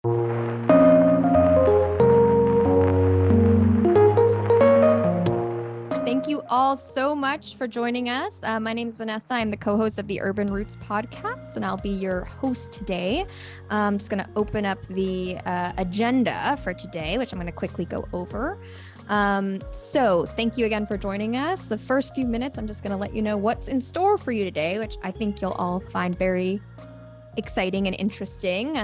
Thank you all so much for joining us. My name is Vanessa. I'm the co-host of the Urban Roots podcast, and I'll be your host today. I'm just going to open up the agenda for today, which I'm going to quickly go over. So thank you again for joining us. The first few minutes, I'm just going to let you know what's in store for you today, which I think you'll all find very exciting and interesting.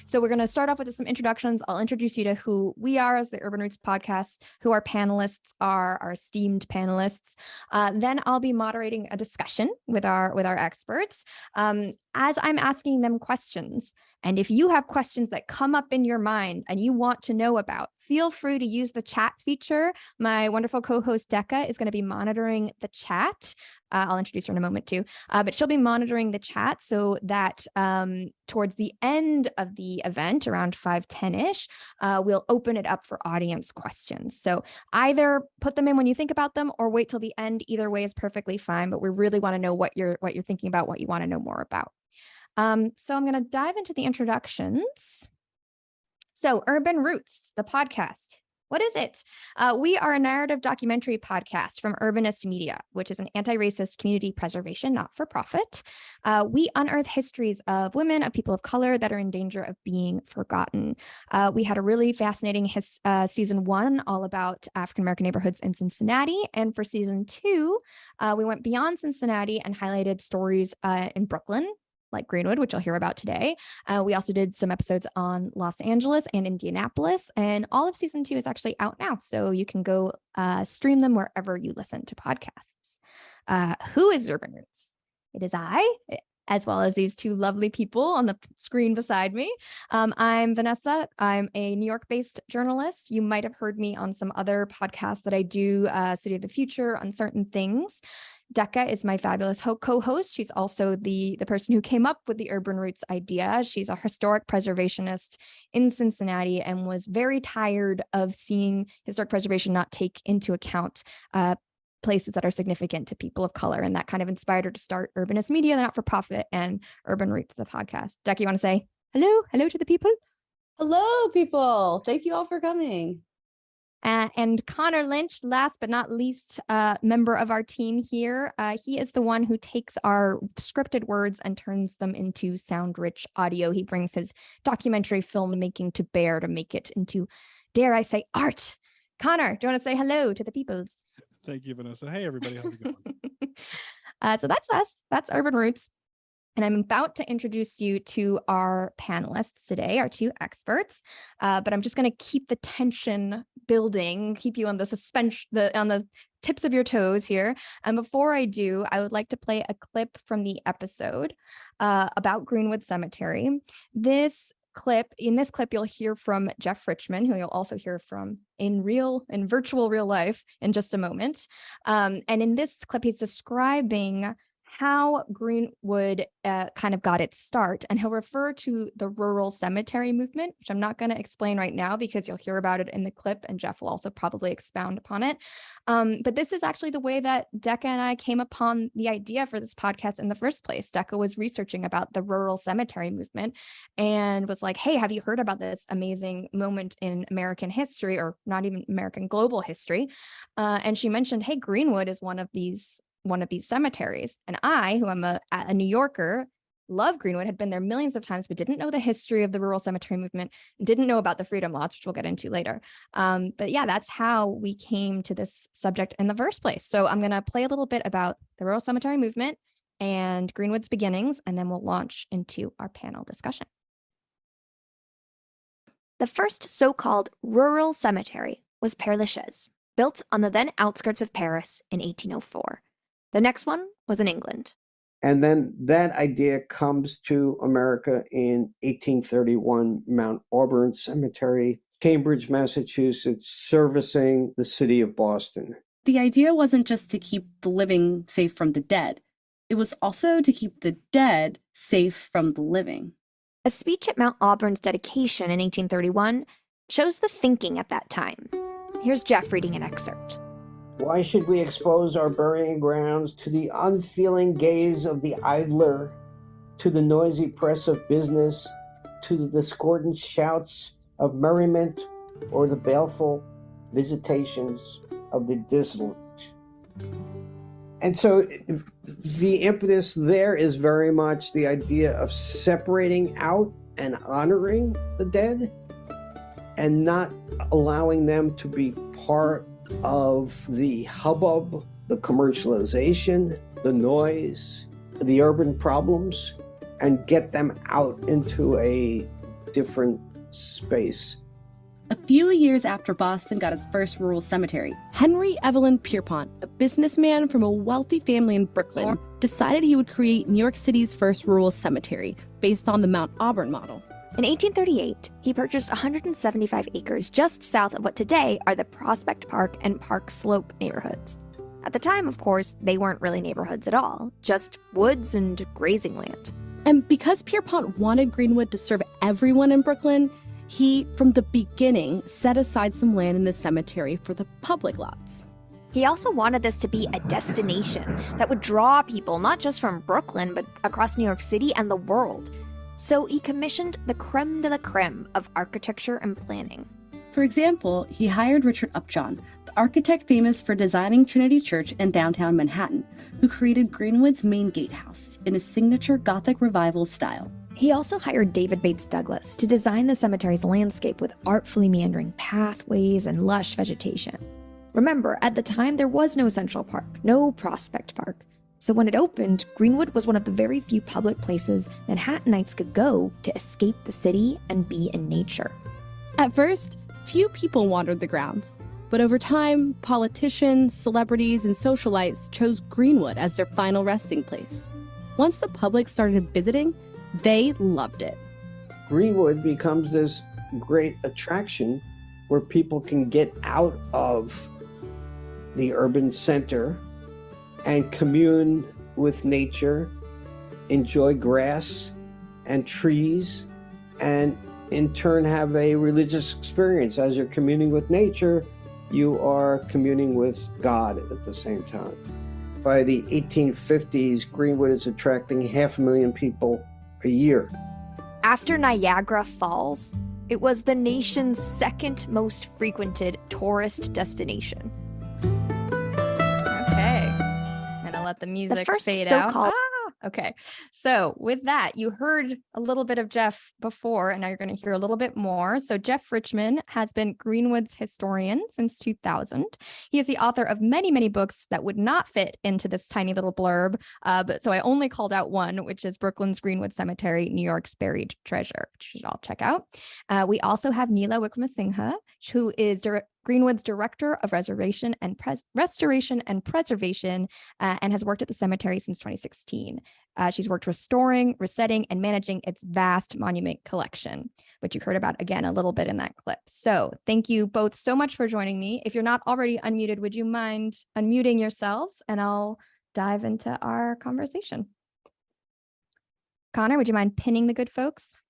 So we're going to start off with some introductions. I'll introduce you to who we are as the Urban Roots podcast, who our panelists are, our esteemed panelists. Then I'll be moderating a discussion with our experts as I'm asking them questions. And if you have questions that come up in your mind and you want to know about, feel free to use the chat feature. My wonderful co-host Decca is going to be monitoring the chat. I'll introduce her in a moment too, but she'll be monitoring the chat so that towards the end of the event, around 5:10-ish, we'll open it up for audience questions. So either put them in when you think about them or wait till the end. Either way is perfectly fine, but we really want to know what you're thinking about, what you want to know more about. So I'm going to dive into the introductions. So Urban Roots, the podcast. What is it? We are a narrative documentary podcast from Urbanist Media, which is an anti-racist community preservation not-for-profit. We unearth histories of women, of people of color that are in danger of being forgotten. We had a really fascinating season 1 all about African-American neighborhoods in Cincinnati. And for season 2, we went beyond Cincinnati and highlighted stories in Brooklyn, like Greenwood, which you'll hear about today. We also did some episodes on Los Angeles and Indianapolis, and all of season 2 is actually out now. So you can go stream them wherever you listen to podcasts. Who is Urban Roots? It is I, as well as these two lovely people on the screen beside me. I'm Vanessa. I'm a New York-based journalist. You might have heard me on some other podcasts that I do, City of the Future, Uncertain Things. Decca is my fabulous co-host. She's also the person who came up with the Urban Roots idea. She's a historic preservationist in Cincinnati and was very tired of seeing historic preservation not take into account places that are significant to people of color. And that kind of inspired her to start Urbanist Media, the not-for-profit, and Urban Roots, the podcast. Decca, you want to say hello to the people? Hello, people. Thank you all for coming. And Connor Lynch, last but not least, member of our team here. He is the one who takes our scripted words and turns them into sound-rich audio. He brings his documentary filmmaking to bear to make it into, dare I say, art. Connor, do you want to say hello to the peoples? Thank you, Vanessa. Hey, everybody. How's it going? So that's us. That's Urban Roots. And I'm about to introduce you to our panelists today, our two experts. But I'm just going to keep the tension building, keep you on the suspense, on the tips of your toes here. And before I do, I would like to play a clip from the episode about Greenwood Cemetery. In this clip, you'll hear from Jeff Richman, who you'll also hear from in virtual real life in just a moment. And in this clip, he's describing how Greenwood kind of got its start, and he'll refer to the rural cemetery movement, which I'm not going to explain right now because you'll hear about it in the clip, and Jeff will also probably expound upon it. But this is actually the way that Decca and I came upon the idea for this podcast in the first place. Decca was researching about the rural cemetery movement and was like, hey, have you heard about this amazing moment in American history, or not even American, global history? And she mentioned, hey, Greenwood is one of these cemeteries. And I, who am a New Yorker, love Greenwood, had been there millions of times, but didn't know the history of the rural cemetery movement, didn't know about the freedom lots, which we'll get into later. But yeah, that's how we came to this subject in the first place. So I'm going to play a little bit about the rural cemetery movement and Greenwood's beginnings, and then we'll launch into our panel discussion. The first so-called rural cemetery was Père Lachaise, built on the then outskirts of Paris in 1804. The next one was in England. And then that idea comes to America in 1831, Mount Auburn Cemetery, Cambridge, Massachusetts, servicing the city of Boston. The idea wasn't just to keep the living safe from the dead. It was also to keep the dead safe from the living. A speech at Mount Auburn's dedication in 1831 shows the thinking at that time. Here's Jeff reading an excerpt. Why should we expose our burying grounds to the unfeeling gaze of the idler, to the noisy press of business, to the discordant shouts of merriment or the baleful visitations of the dissolute. And so the impetus there is very much the idea of separating out and honoring the dead and not allowing them to be part of the hubbub, the commercialization, the noise, the urban problems, and get them out into a different space. A few years after Boston got its first rural cemetery, Henry Evelyn Pierpont, a businessman from a wealthy family in Brooklyn, decided he would create New York City's first rural cemetery based on the Mount Auburn model. In 1838, he purchased 175 acres just south of what today are the Prospect Park and Park Slope neighborhoods. At the time, of course, they weren't really neighborhoods at all, just woods and grazing land. And because Pierpont wanted Greenwood to serve everyone in Brooklyn, he, from the beginning, set aside some land in the cemetery for the public lots. He also wanted this to be a destination that would draw people not just from Brooklyn, but across New York City and the world. So he commissioned the creme de la creme of architecture and planning. For example, he hired Richard Upjohn, the architect famous for designing Trinity Church in downtown Manhattan, who created Greenwood's main gatehouse in a signature Gothic Revival style. He also hired David Bates Douglas to design the cemetery's landscape with artfully meandering pathways and lush vegetation. Remember, at the time there was no Central Park, no Prospect Park. So when it opened, Greenwood was one of the very few public places Manhattanites could go to escape the city and be in nature. At first, few people wandered the grounds, but over time, politicians, celebrities, and socialites chose Greenwood as their final resting place. Once the public started visiting, they loved it. Greenwood becomes this great attraction where people can get out of the urban center and commune with nature, enjoy grass and trees, and in turn have a religious experience. As you're communing with nature, you are communing with God at the same time. By the 1850s, Greenwood is attracting 500,000 people a year. After Niagara Falls, it was the nation's second most frequented tourist destination. Okay. I'm gonna let the music first fade so-called- out. Okay. So with that, you heard a little bit of Jeff before, and now you're going to hear a little bit more. So Jeff Richman has been Greenwood's historian since 2000. He is the author of many, many books that would not fit into this tiny little blurb. But so I only called out one, which is Brooklyn's Greenwood Cemetery, New York's Buried Treasure, which you should all check out. We also have Neela Wickremesinghe, who is Greenwood's Director of Restoration and Preservation, and has worked at the cemetery since 2016. She's worked restoring, resetting, and managing its vast monument collection, which you heard about again a little bit in that clip. So thank you both so much for joining me. If you're not already unmuted, would you mind unmuting yourselves, and I'll dive into our conversation. Connor, would you mind pinning the good folks?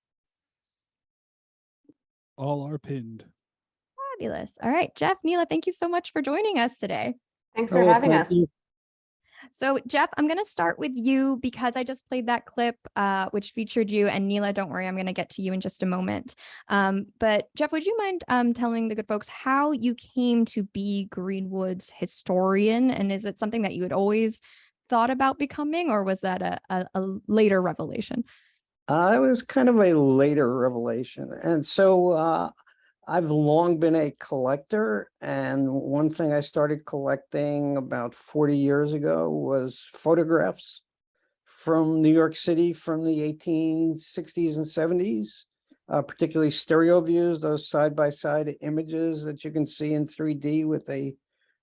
All are pinned. Fabulous. All right, Jeff, Neela, thank you so much for joining us today. Thanks for having thank us. you. So Jeff, I'm going to start with you because I just played that clip, which featured you, and Neela, don't worry, I'm going to get to you in just a moment. But Jeff, would you mind telling the good folks how you came to be Greenwood's historian? And is it something that you had always thought about becoming, or was that a later revelation? It was kind of a later revelation. And so I've long been a collector, and one thing I started collecting about 40 years ago was photographs from New York City from the 1860s and 70s, particularly stereo views, those side-by-side images that you can see in 3D with a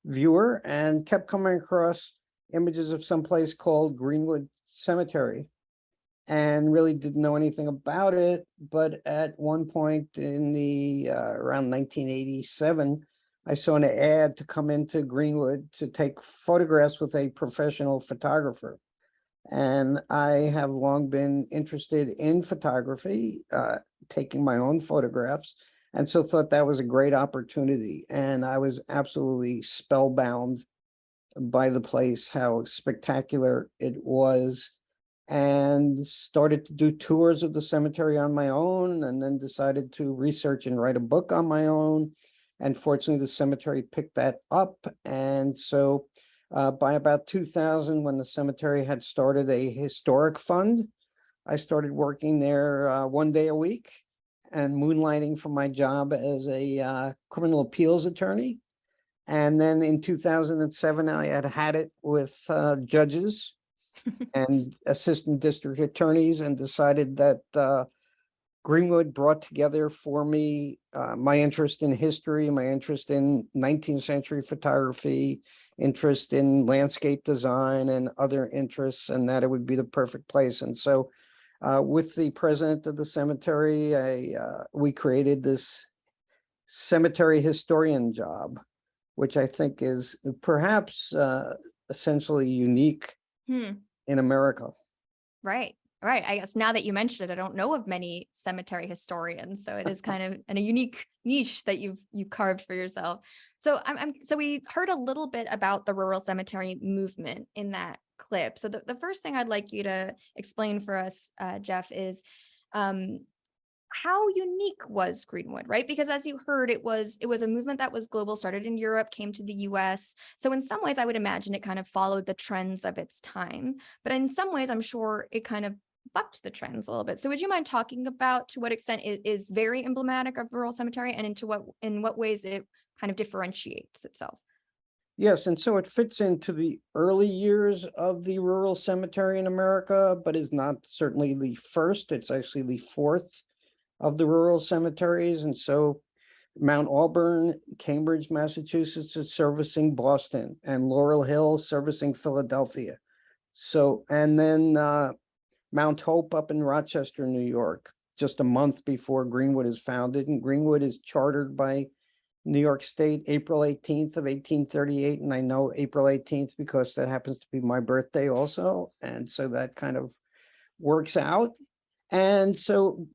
viewer, and kept coming across images of some place called Greenwood Cemetery, and really didn't know anything about it. But at one point in the around 1987, I saw an ad to come into Greenwood to take photographs with a professional photographer. And I have long been interested in photography, taking my own photographs, and so thought that was a great opportunity. And I was absolutely spellbound by the place, how spectacular it was. and started to do tours of the cemetery on my own, and then decided to research and write a book on my own. And fortunately, the cemetery picked that up. And so by about 2000, when the cemetery had started a historic fund, I started working there 1 day a week and moonlighting for my job as a criminal appeals attorney. And then in 2007, I had it with judges and assistant district attorneys, and decided that Greenwood brought together for me my interest in history, my interest in 19th century photography, interest in landscape design, and other interests, and that it would be the perfect place. And so with the president of the cemetery, we created this cemetery historian job, which I think is perhaps essentially unique in America. Right. Right. I guess now that you mentioned it, I don't know of many cemetery historians, so it is kind of a unique niche that you've carved for yourself. So so we heard a little bit about the rural cemetery movement in that clip. So the first thing I'd like you to explain for us, Jeff, is how unique was Greenwood, right? Because as you heard, it was a movement that was global, started in Europe, came to the US. So in some ways, I would imagine it kind of followed the trends of its time. But in some ways, I'm sure it kind of bucked the trends a little bit. So would you mind talking about to what extent it is very emblematic of rural cemetery, and in what ways it kind of differentiates itself? Yes, and so it fits into the early years of the rural cemetery in America, but is not certainly the first. It's actually the fourth of the rural cemeteries. And so Mount Auburn, Cambridge, Massachusetts is servicing Boston, and Laurel Hill servicing Philadelphia. So, and then Mount Hope up in Rochester, New York, just a month before Greenwood is founded. And Greenwood is chartered by New York State, April 18th of 1838. And I know April 18th because that happens to be my birthday also. And so that kind of works out. And so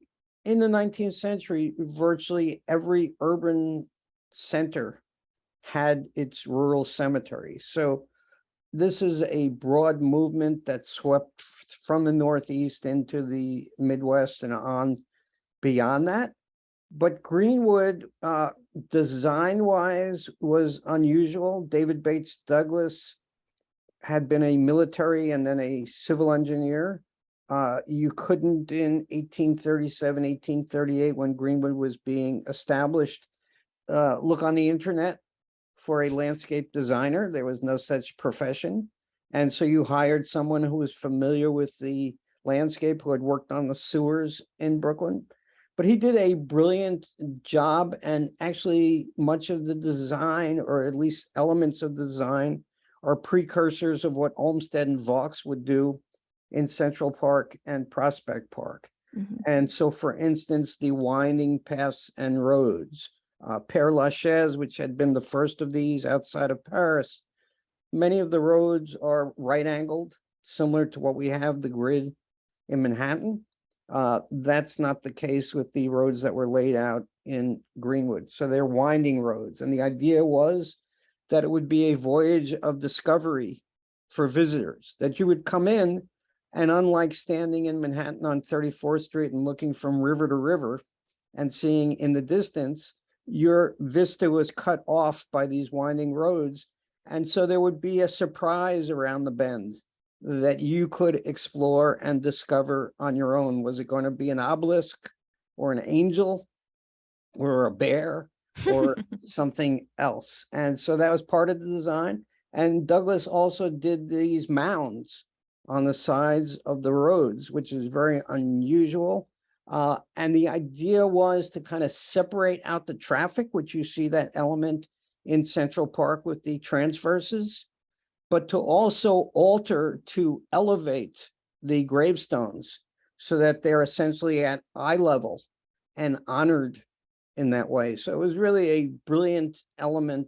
in the 19th century, virtually every urban center had its rural cemetery. So this is a broad movement that swept from the Northeast into the Midwest and on beyond that. But Greenwood, design-wise, was unusual. David Bates Douglas had been a military and then a civil engineer. You couldn't in 1837, 1838, when Greenwood was being established, look on the internet for a landscape designer. There was no such profession. And so you hired someone who was familiar with the landscape, who had worked on the sewers in Brooklyn. But he did a brilliant job, and actually much of the design, or at least elements of the design, are precursors of what Olmsted and Vaux would do in Central Park and Prospect Park. And so, for instance, the winding paths and roads, Père Lachaise, which had been the first of these outside of Paris, many of the roads are right-angled, similar to what we have the grid in Manhattan. That's not the case with the roads that were laid out in Greenwood. So they're winding roads. And the idea was that it would be a voyage of discovery for visitors, that you would come in, and unlike standing in Manhattan on 34th Street and looking from river to river and seeing in the distance, your vista was cut off by these winding roads. And so there would be a surprise around the bend that you could explore and discover on your own. Was it going to be an obelisk or an angel or a bear or something else? And so that was part of the design. And Douglas also did these mounds on the sides of the roads, which is very unusual. And the idea was to kind of separate out the traffic, which you see that element in Central Park with the transverses, but to also alter, to elevate the gravestones so that they're essentially at eye level and honored in that way. So it was really a brilliant element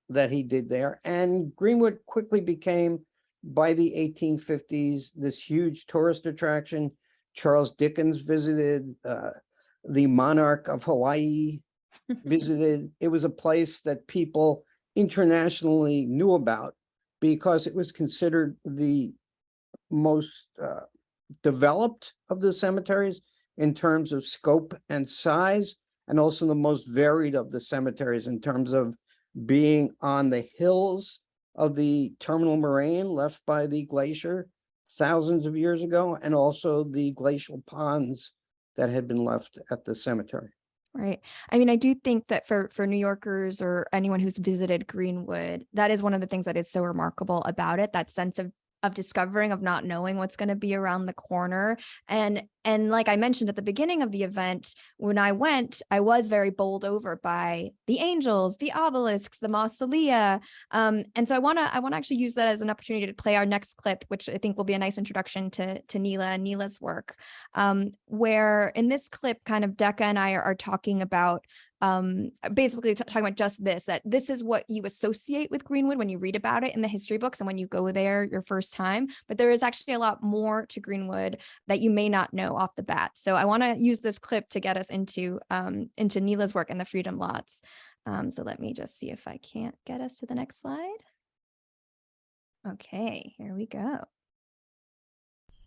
that he did there. And Greenwood quickly became, by the 1850s, this huge tourist attraction. Charles Dickens visited, the monarch of Hawaii visited. It was a place that people internationally knew about because it was considered the most developed of the cemeteries in terms of scope and size, and also the most varied of the cemeteries in terms of being on the hills of the terminal moraine left by the glacier thousands of years ago, and also the glacial ponds that had been left at the cemetery. Right. I mean, I do think that for New Yorkers or anyone who's visited Greenwood, that is one of the things that is so remarkable about it, that sense of discovering, of not knowing what's going to be around the corner. And like I mentioned at the beginning of the event, when I went, I was very bowled over by the angels, the obelisks, the mausolea. And so I want to actually use that as an opportunity to play our next clip, which I think will be a nice introduction to Neela and Neela's work, where in this clip, kind of Decca and I are talking about basically talking about just this, that this is what you associate with Greenwood when you read about it in the history books and when you go there your first time. But there is actually a lot more to Greenwood that you may not know off the bat. So I want to use this clip to get us into Neela's work and the Freedom Lots. So let me just see if I can't get us to the next slide. Okay, here we go.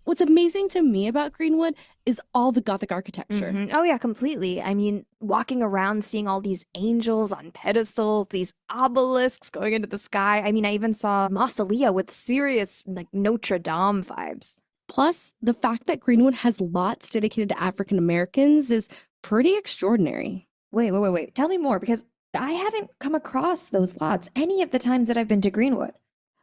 What's amazing to me about Greenwood is all the Gothic architecture. Mm-hmm. Oh, yeah, completely. I mean, walking around, seeing all these angels on pedestals, these obelisks going into the sky. I mean, I even saw mausolea with serious, like, Notre Dame vibes. Plus, the fact that Greenwood has lots dedicated to African Americans is pretty extraordinary. Wait. Tell me more, because I haven't come across those lots any of the times that I've been to Greenwood.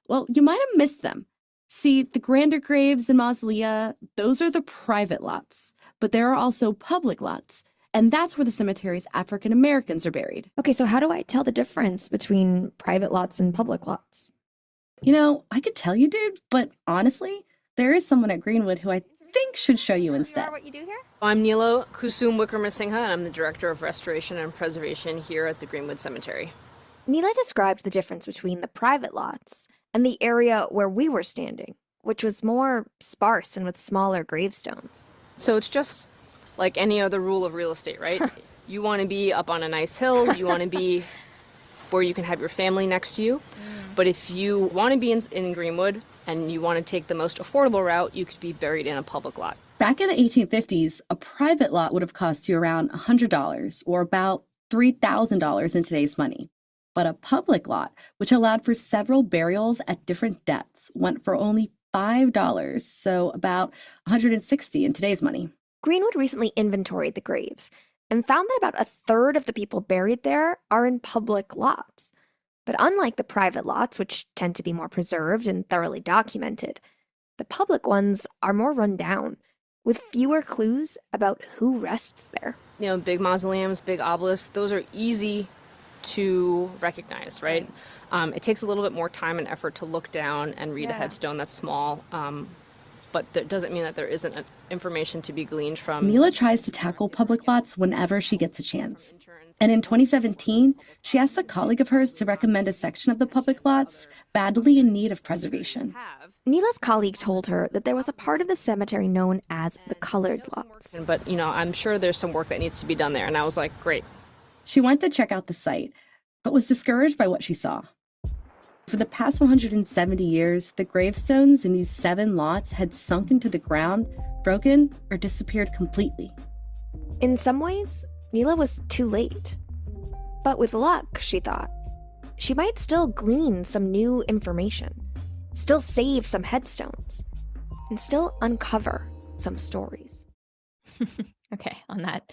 Well, you might have missed them. See, the grander graves and mausolea, those are the private lots. But there are also public lots, and that's where the cemetery's African Americans are buried. Okay, so how do I tell the difference between private lots and public lots? You know, I could tell you, dude, but honestly, there is someone at Greenwood who I think should show you instead. What you do here? I'm Neela Wickremesinghe, and I'm the Director of Restoration and Preservation here at the Greenwood Cemetery. Neela described the difference between the private lots and the area where we were standing, which was more sparse and with smaller gravestones. So it's just like any other rule of real estate, right? You want to be up on a nice hill, you want to be where you can have your family next to you. But if you want to be in Greenwood and you want to take the most affordable route, you could be buried in a public lot. Back in the 1850s, a private lot would have cost you around $100 or about $3,000 in today's money. But a public lot, which allowed for several burials at different depths, went for only $5, so about $160 in today's money. Greenwood recently inventoried the graves and found that about a third of the people buried there are in public lots. But unlike the private lots, which tend to be more preserved and thoroughly documented, the public ones are more run down, with fewer clues about who rests there. You know, big mausoleums, big obelisks, those are easy to recognize, right? It takes a little bit more time and effort to look down and read a headstone that's small, but that doesn't mean that there isn't information to be gleaned from. Neela tries to tackle public lots whenever she gets a chance. And in 2017, she asked a colleague of hers to recommend a section of the public lots badly in need of preservation. Neela's colleague told her that there was a part of the cemetery known as the colored lots. But, you know, I'm sure there's some work that needs to be done there. And I was like, great. She went to check out the site, but was discouraged by what she saw. For the past 170 years, the gravestones in these 7 lots had sunk into the ground, broken, or disappeared completely. In some ways, Neela was too late. But with luck, she thought, she might still glean some new information, still save some headstones, and still uncover some stories. Okay, on that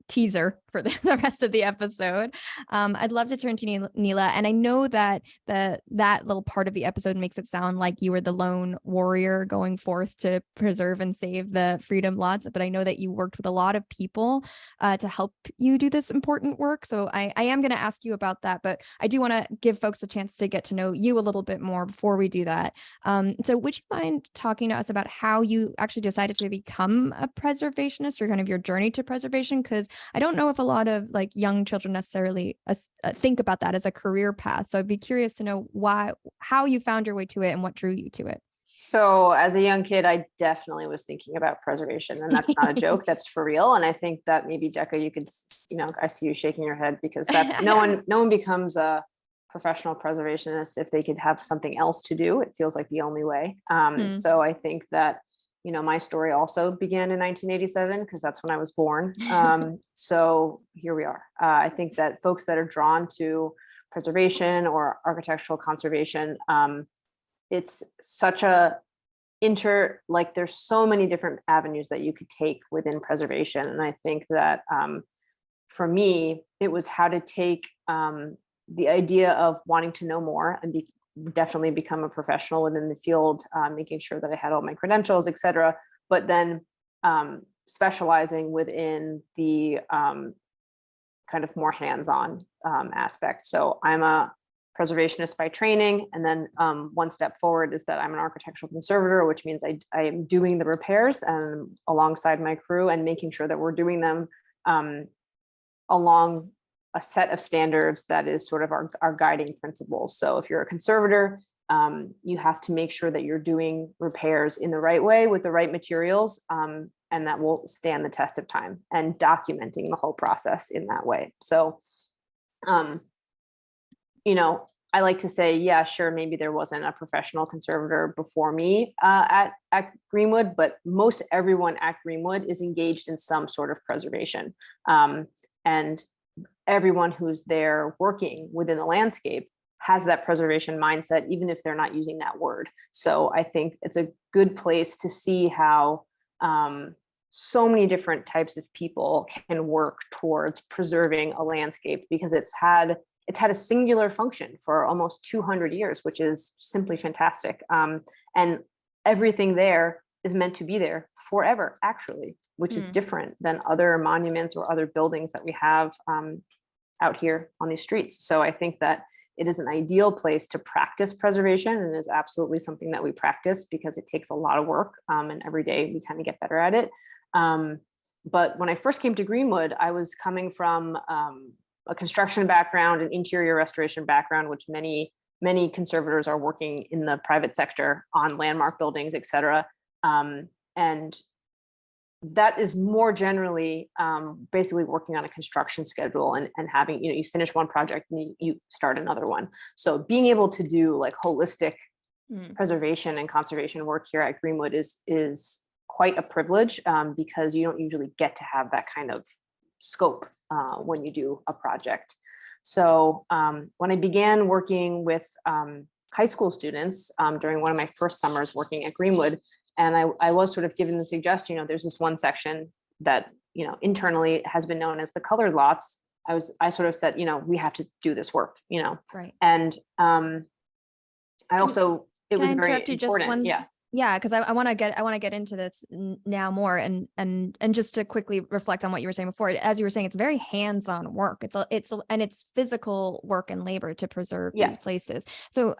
teaser for the rest of the episode, I'd love to turn to Neela, and I know that that little part of the episode makes it sound like you were the lone warrior going forth to preserve and save the freedom lots, but I know that you worked with a lot of people to help you do this important work, so I am going to ask you about that, but I do want to give folks a chance to get to know you a little bit more before we do that. So would you mind talking to us about how you actually decided to become a preservationist, or kind of your journey to preservation? Because I don't know if a lot of like young children necessarily think about that as a career path. So I'd be curious to know how you found your way to it and what drew you to it. So as a young kid, I definitely was thinking about preservation, and that's not a joke. That's for real. And I think that maybe Decca, you could, I see you shaking your head, because that's no one becomes a professional preservationist if they could have something else to do. It feels like the only way. So I think that my story also began in 1987 because that's when I was born. So here we are. I think that folks that are drawn to preservation or architectural conservation, it's such a there's so many different avenues that you could take within preservation. And I think that for me, it was how to take the idea of wanting to know more and definitely become a professional within the field, making sure that I had all my credentials, et cetera, but then specializing within the kind of more hands-on aspect. So I'm a preservationist by training. And then one step forward is that I'm an architectural conservator, which means I am doing the repairs and alongside my crew and making sure that we're doing them along a set of standards that is sort of our guiding principles. So if you're a conservator, you have to make sure that you're doing repairs in the right way with the right materials, and that will stand the test of time, and documenting the whole process in that way. So, I like to say, yeah, sure, maybe there wasn't a professional conservator before me at Greenwood, but most everyone at Greenwood is engaged in some sort of preservation. And everyone who's there working within the landscape has that preservation mindset, even if they're not using that word. So I think it's a good place to see how so many different types of people can work towards preserving a landscape, because it's had a singular function for almost 200 years, which is simply fantastic. And everything there is meant to be there forever, actually, which is different than other monuments or other buildings that we have out here on these streets. So I think that it is an ideal place to practice preservation, and is absolutely something that we practice because it takes a lot of work, and every day we kind of get better at it. But when I first came to Greenwood, I was coming from a construction background, an interior restoration background, which many conservators are working in the private sector on landmark buildings, et cetera. And that is more generally basically working on a construction schedule and having, you finish one project and you start another one. So being able to do like holistic preservation and conservation work here at Greenwood is quite a privilege, because you don't usually get to have that kind of scope when you do a project. So when I began working with high school students during one of my first summers working at Greenwood, and I was sort of given the suggestion, there's this one section that, internally has been known as the colored lots. I sort of said, we have to do this work, Right. And I also, it was very important. Yeah, because I want to get into this now more, and just to quickly reflect on what you were saying before. As you were saying, it's very hands-on work. It's physical work and labor to preserve these places. So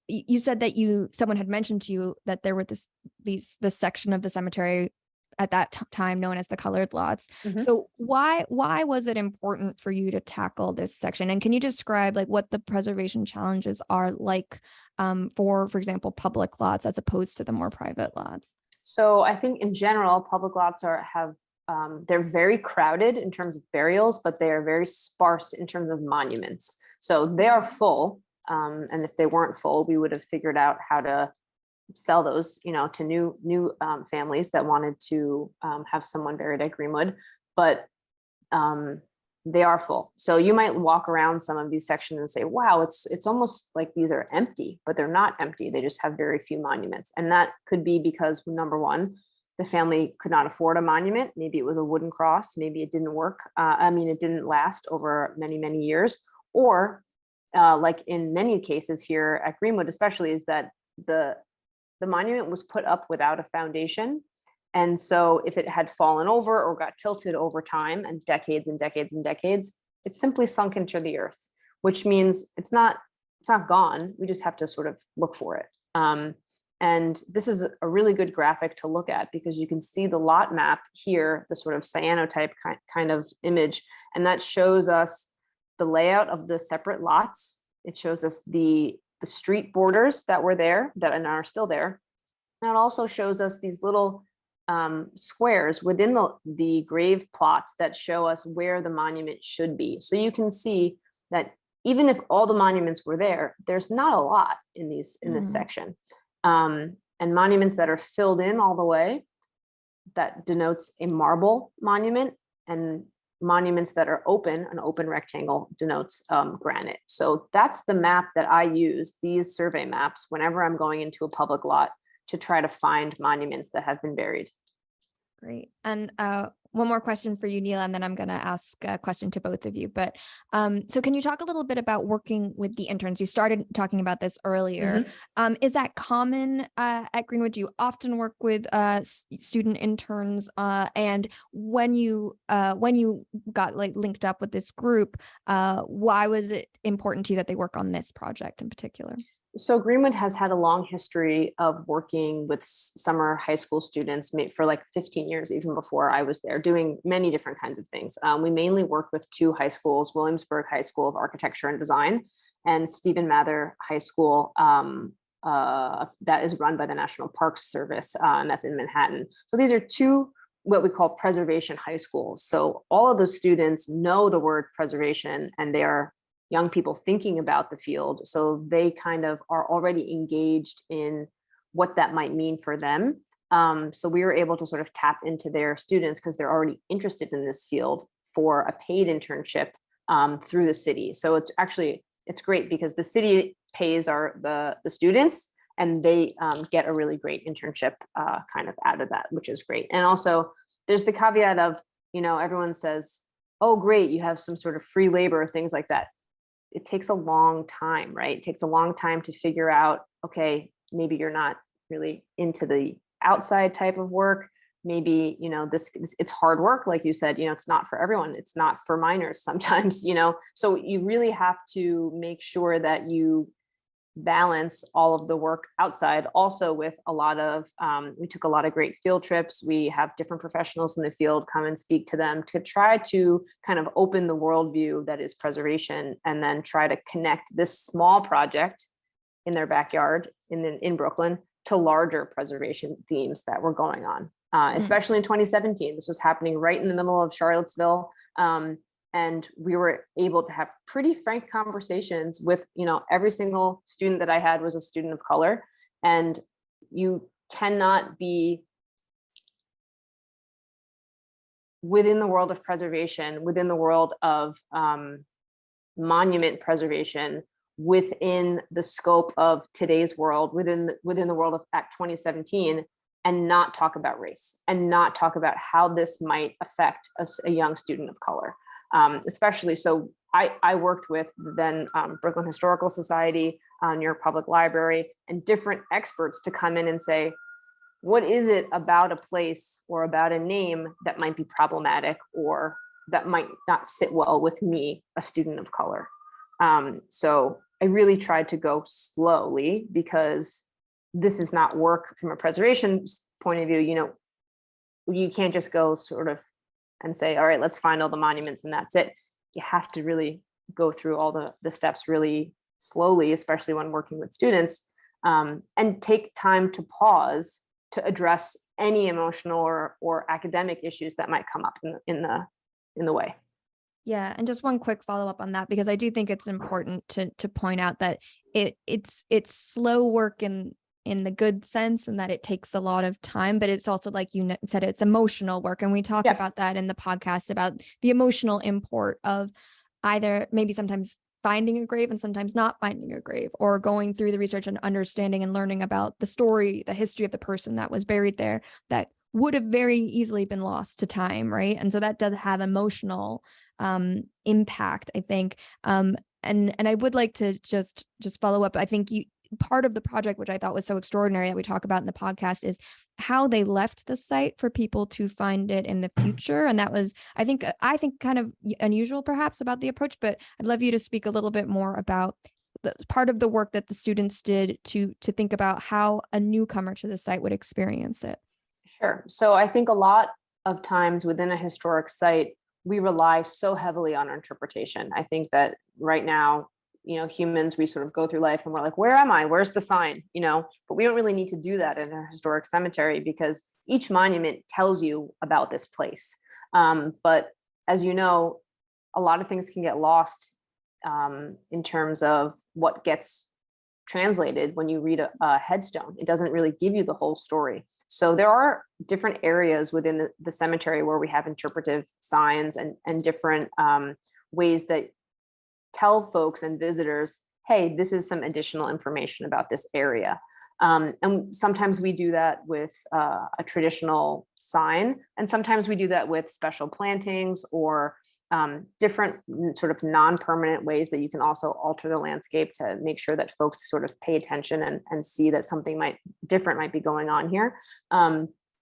you said that someone had mentioned to you that there were this section of the cemetery at that time known as the colored lots. So why was it important for you to tackle this section? And can you describe like what the preservation challenges are like for example, public lots as opposed to the more private lots? So I think in general, public lots they're very crowded in terms of burials, but they are very sparse in terms of monuments. So they are full. And if they weren't full, we would have figured out how to sell those, to new families that wanted to have someone buried at Greenwood, but they are full. So you might walk around some of these sections and say, wow, it's almost like these are empty, but they're not empty. They just have very few monuments. And that could be because, number one, the family could not afford a monument. Maybe it was a wooden cross. Maybe it didn't work. It didn't last over many, many years. Or like in many cases here at Greenwood, especially, is that the monument was put up without a foundation. And so if it had fallen over or got tilted over time and decades and decades and decades, it's simply sunk into the earth, which means it's not gone. We just have to sort of look for it. And this is a really good graphic to look at, because you can see the lot map here, the sort of cyanotype kind of image, and that shows us the layout of the separate lots. It shows us the street borders that were there that are still there. And it also shows us these little squares within the grave plots that show us where the monument should be. So you can see that even if all the monuments were there, there's not a lot in this section. And monuments that are filled in all the way, that denotes a marble monument, and monuments that are open, an open rectangle, denotes granite. So that's the map that I use, these survey maps, whenever I'm going into a public lot to try to find monuments that have been buried. Great. And one more question for you, Neela, and then I'm going to ask a question to both of you. But so can you talk a little bit about working with the interns? You started talking about this earlier. Is that common at Greenwood? Do you often work with student interns? And when you got like linked up with this group, why was it important to you that they work on this project in particular? So Greenwood has had a long history of working with summer high school students for like 15 years, even before I was there, doing many different kinds of things. We mainly work with two high schools, Williamsburg High School of Architecture and Design and Stephen Mather High School, that is run by the National Parks Service, and that's in Manhattan. So these are two what we call preservation high schools. So all of those students know the word preservation, and they are young people thinking about the field. So they kind of are already engaged in what that might mean for them. So we were able to sort of tap into their students because they're already interested in this field for a paid internship through the city. So it's great because the city pays the students, and they get a really great internship kind of out of that, which is great. And also there's the caveat of, everyone says, oh, great, you have some sort of free labor, things like that. It takes a long time, right? It takes a long time to figure out, okay, maybe you're not really into the outside type of work. Maybe, it's hard work. Like you said, it's not for everyone. It's not for minors sometimes, so you really have to make sure that you balance all of the work outside also with a lot of, we took a lot of great field trips. We have different professionals in the field come and speak to them to try to kind of open the worldview that is preservation, and then try to connect this small project in their backyard in Brooklyn to larger preservation themes that were going on, especially in 2017. This was happening right in the middle of Charlottesville. And we were able to have pretty frank conversations with, every single student that I had was a student of color. And you cannot be within the world of preservation, within the world of monument preservation, within the scope of today's world, within the world of Act 2017, and not talk about race, and not talk about how this might affect a young student of color. Especially, so I worked with then Brooklyn Historical Society, New York Public Library, and different experts to come in and say, what is it about a place or about a name that might be problematic, or that might not sit well with me, a student of color? So I really tried to go slowly, because this is not work from a preservation point of view. You can't just go sort of and say, all right, let's find all the monuments and that's it. You have to really go through all the steps really slowly, especially when working with students, and take time to pause to address any emotional or academic issues that might come up in the way. Yeah, and just one quick follow-up on that, because I do think it's important to point out that it's slow work in the good sense, and that it takes a lot of time, but it's also, like you said, it's emotional work. And we talk about that in the podcast, about the emotional import of either maybe sometimes finding a grave and sometimes not finding a grave, or going through the research and understanding and learning about the story, the history of the person that was buried there, that would have very easily been lost to time, right? And so that does have emotional impact, I think. And I would like to just follow up. I think part of the project, which I thought was so extraordinary that we talk about in the podcast, is how they left the site for people to find it in the future. And that was, I think kind of unusual perhaps about the approach, but I'd love you to speak a little bit more about the part of the work that the students did to think about how a newcomer to the site would experience it. Sure. So I think a lot of times within a historic site, we rely so heavily on our interpretation. I think that right now, humans, we sort of go through life and we're like, where am I? Where's the sign? But we don't really need to do that in a historic cemetery, because each monument tells you about this place. But as you know, a lot of things can get lost in terms of what gets translated when you read a headstone. It doesn't really give you the whole story. So there are different areas within the cemetery where we have interpretive signs and different ways that tell folks and visitors, hey, this is some additional information about this area. And sometimes we do that with a traditional sign, and sometimes we do that with special plantings or different sort of non-permanent ways that you can also alter the landscape to make sure that folks sort of pay attention and see that something different might be going on here.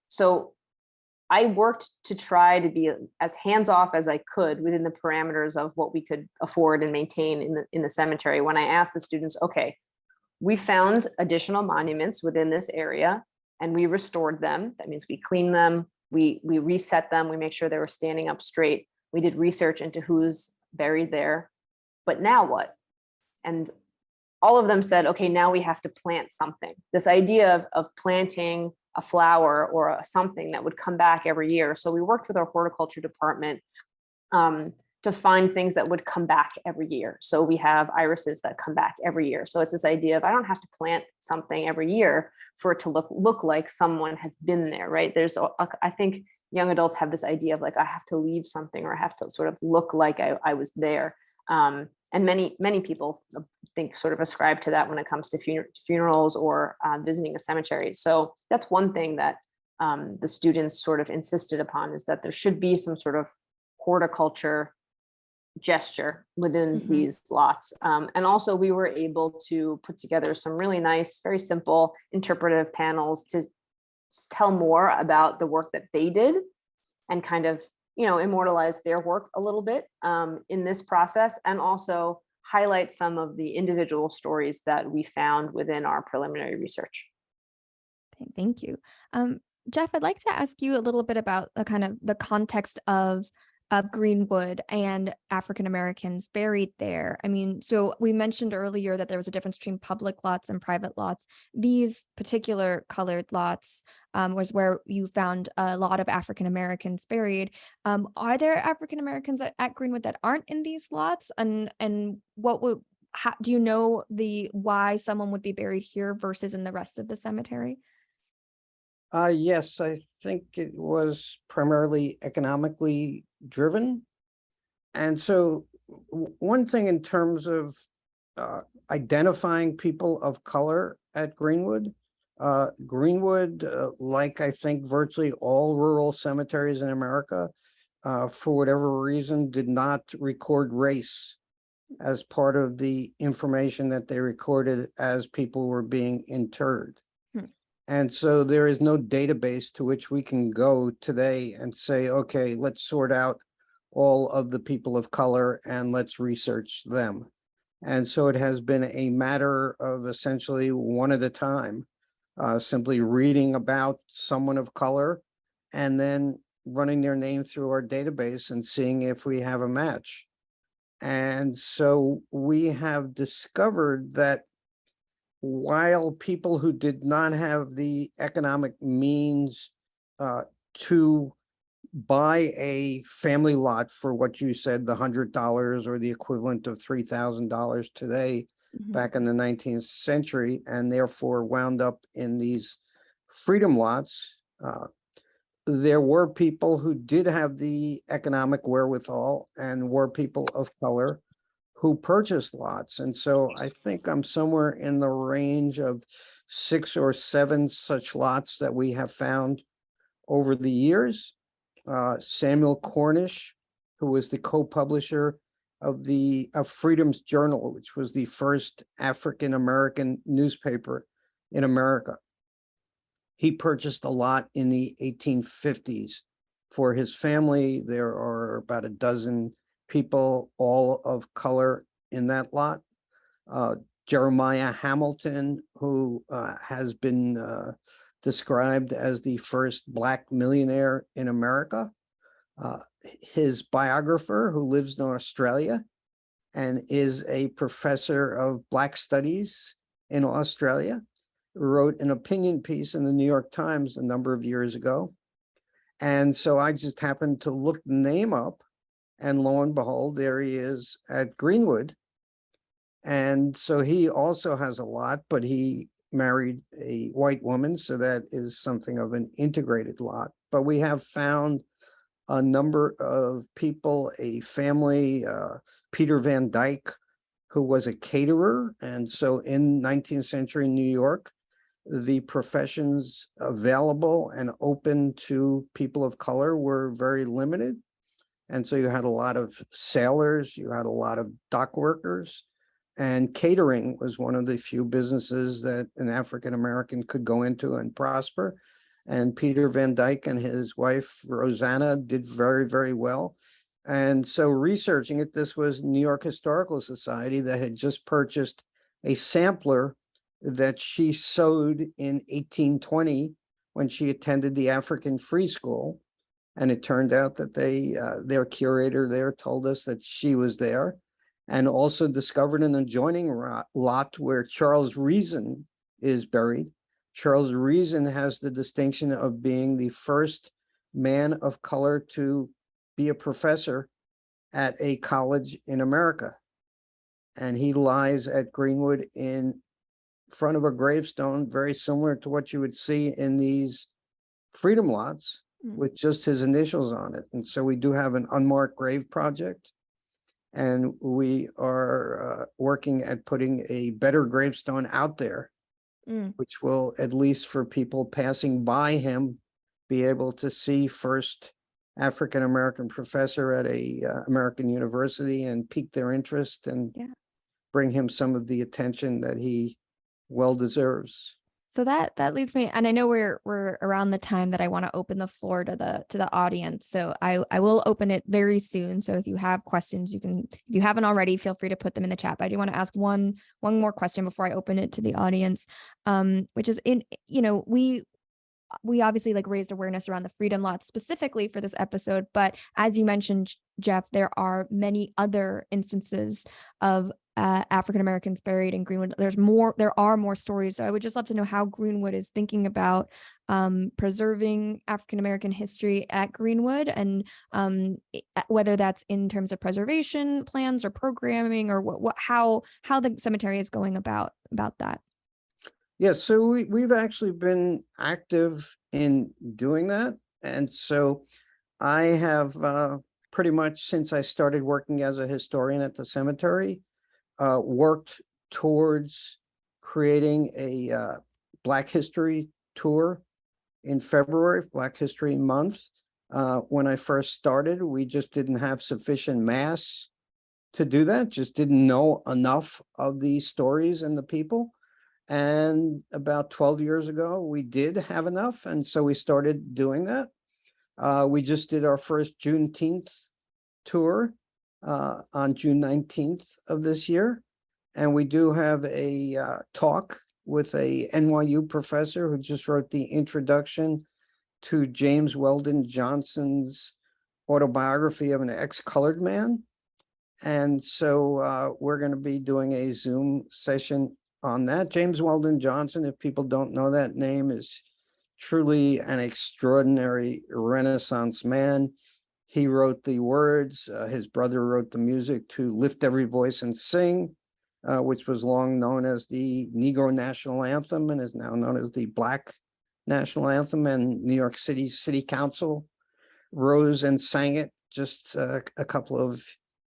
So I worked to try to be as hands-off as I could within the parameters of what we could afford and maintain in the cemetery. When I asked the students, okay, we found additional monuments within this area and we restored them. That means we cleaned them, we reset them, we make sure they were standing up straight. We did research into who's buried there, but now what? And all of them said, okay, now we have to plant something. This idea of planting a flower or something that would come back every year. So we worked with our horticulture department to find things that would come back every year. So we have irises that come back every year. So it's this idea of I don't have to plant something every year for it to look like someone has been there, right? I think young adults have this idea of like, I have to leave something or I have to sort of look like I was there. And many people think sort of ascribe to that when it comes to funerals or visiting a cemetery. So that's one thing that the students sort of insisted upon, is that there should be some sort of horticulture gesture within these lots. And also we were able to put together some really nice, very simple interpretive panels to tell more about the work that they did and kind of, immortalize their work a little bit in this process, and also highlight some of the individual stories that we found within our preliminary research. Okay, thank you. Jeff, I'd like to ask you a little bit about the kind of the context of Greenwood and African Americans buried there. I mean, so we mentioned earlier that there was a difference between public lots and private lots. These particular colored lots was where you found a lot of African Americans buried. Are there African Americans at Greenwood that aren't in these lots? And what would do you know why someone would be buried here versus in the rest of the cemetery? Yes, I think it was primarily economically driven. And so one thing in terms of identifying people of color at Greenwood, like I think virtually all rural cemeteries in America, for whatever reason, did not record race as part of the information that they recorded as people were being interred. And so there is no database to which we can go today and say, okay, let's sort out all of the people of color and let's research them. And so it has been a matter of essentially one at a time, simply reading about someone of color and then running their name through our database and seeing if we have a match. And so we have discovered that while people who did not have the economic means to buy a family lot for what you said, the $100 or the equivalent of $3,000 today, back in the 19th century, and therefore wound up in these freedom lots, there were people who did have the economic wherewithal and were people of color who purchased lots. And so I think I'm somewhere in the range of 6 or 7 such lots that we have found over the years. Samuel Cornish, who was the co-publisher of Freedom's Journal, which was the first African-American newspaper in America. He purchased a lot in the 1850s for his family. There are about a dozen people, all of color, in that lot. Jeremiah Hamilton, who has been described as the first Black millionaire in America. His biographer, who lives in Australia and is a professor of Black studies in Australia, wrote an opinion piece in the New York Times a number of years ago. And so I just happened to look the name up, and lo and behold, there he is at Greenwood. And so he also has a lot, but he married a white woman, so that is something of an integrated lot. But we have found a number of people, a family, Peter Van Dyke, who was a caterer. And so in 19th century New York, the professions available and open to people of color were very limited. And so you had a lot of sailors, you had a lot of dock workers, and catering was one of the few businesses that an African American could go into and prosper. And Peter Van Dyke and his wife, Rosanna, did very, very well. And so researching it, this was New York Historical Society that had just purchased a sampler that she sewed in 1820 when she attended the African Free School. And it turned out that their curator there told us that she was there, and also discovered an adjoining lot where Charles Reason is buried. Charles Reason has the distinction of being the first man of color to be a professor at a college in America. And he lies at Greenwood in front of a gravestone, very similar to what you would see in these freedom lots, with just his initials on it. And so we do have an unmarked grave project, and we are working at putting a better gravestone out there, which will, at least for people passing by him, be able to see first African-American professor at a American university and pique their interest and bring him some of the attention that he well deserves. So that leads me, and I know we're around the time that I want to open the floor to the audience. So I will open it very soon. So if you have questions, you can, if you haven't already, feel free to put them in the chat. But I do want to ask one more question before I open it to the audience, which is we obviously like raised awareness around the freedom lots specifically for this episode, but as you mentioned, Jeff, there are many other instances of African Americans buried in Greenwood. There are more stories. So I would just love to know how Greenwood is thinking about preserving African American history at Greenwood, and whether that's in terms of preservation plans or programming, or how the cemetery is going about that. Yes, so we've actually been active in doing that. And so I have pretty much, since I started working as a historian at the cemetery, worked towards creating a Black History tour in February, Black History Month. When I first started, we just didn't have sufficient mass to do that, just didn't know enough of these stories and the people. And about 12 years ago, we did have enough. And so we started doing that. We just did our first Juneteenth tour on June 19th of this year. And we do have a talk with a NYU professor who just wrote the introduction to James Weldon Johnson's autobiography of an ex-colored man. And so we're going to be doing a Zoom session on that. James Weldon Johnson, if people don't know that name, is truly an extraordinary Renaissance man. He wrote the words, his brother wrote the music to Lift Every Voice and Sing, which was long known as the Negro National Anthem and is now known as the Black National Anthem. And New York City City Council rose and sang it just a couple of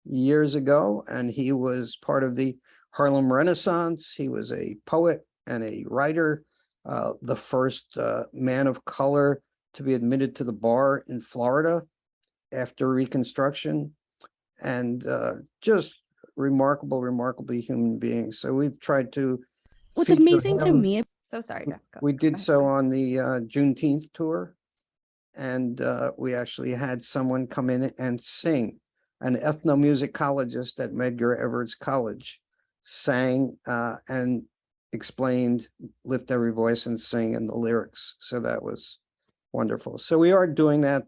years ago. And he was part of the Harlem Renaissance. He was a poet and a writer, the first man of color to be admitted to the bar in Florida after Reconstruction, and just remarkable human beings. So we've tried to. What's amazing to me. So sorry, Jeff. We did so on the Juneteenth tour, and we actually had someone come in and sing. An ethnomusicologist at Medgar Evers College sang and explained Lift Every Voice and Sing and the lyrics. So that was wonderful. So we are doing that,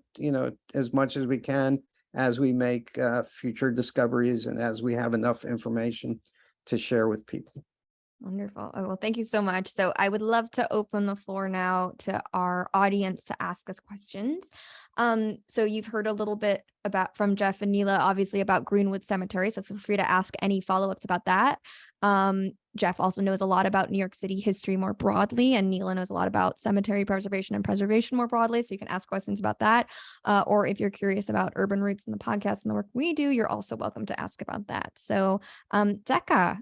as much as we can as we make future discoveries and as we have enough information to share with people. Wonderful. Oh, well, thank you so much. So I would love to open the floor now to our audience to ask us questions. So you've heard a little bit from Jeff and Neela, obviously, about Greenwood Cemetery. So feel free to ask any follow-ups about that. Jeff also knows a lot about New York City history more broadly, and Neela knows a lot about cemetery preservation and preservation more broadly. So you can ask questions about that. Or if you're curious about Urban Roots and the podcast and the work we do, you're also welcome to ask about that. So Decca,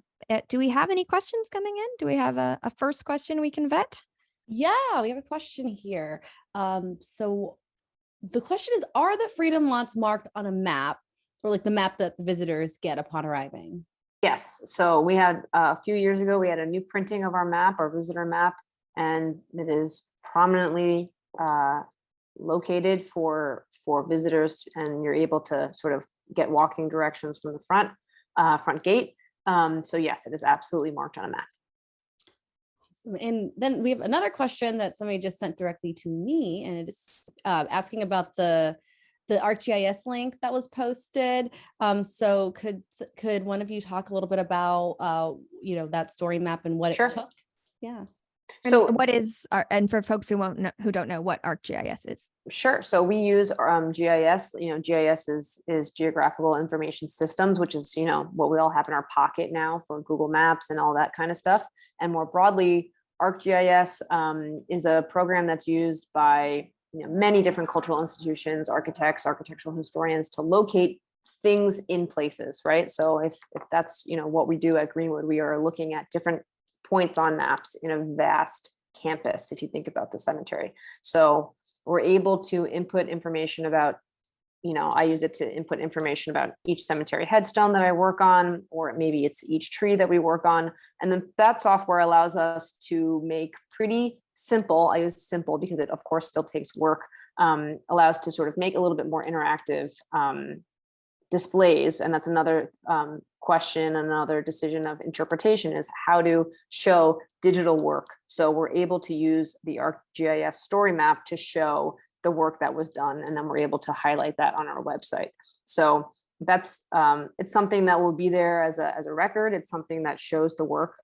do we have any questions coming in? Do we have a first question we can vet? Yeah, we have a question here. So the question is, are the freedom lots marked on a map, or like the map that the visitors get upon arriving? Yes. So we had a few years ago, we had a new printing of our map, our visitor map, and it is prominently located for visitors, and you're able to sort of get walking directions from the front gate. So yes, it is absolutely marked on a map. And then we have another question that somebody just sent directly to me, and it is asking about the ArcGIS link that was posted. So could one of you talk a little bit about that story map and what Sure. it took? Yeah. So what is, and for folks who don't know what ArcGIS is? Sure. So we use GIS. GIS is Geographical Information Systems, which is what we all have in our pocket now for Google Maps and all that kind of stuff. And more broadly, ArcGIS is a program that's used by many different cultural institutions, architects, architectural historians, to locate things in places, right? So if that's what we do at Greenwood, we are looking at different points on maps in a vast campus, if you think about the cemetery. So we're able to input information about, I use it to input information about each cemetery headstone that I work on, or maybe it's each tree that we work on. And then that software allows us to make pretty simple, I use simple because it of course still takes work, allows to sort of make a little bit more interactive displays. And that's another question, another decision of interpretation, is how to show digital work. So we're able to use the ArcGIS story map to show the work that was done, and then we're able to highlight that on our website. So that's it's something that will be there as a record. It's something that shows the work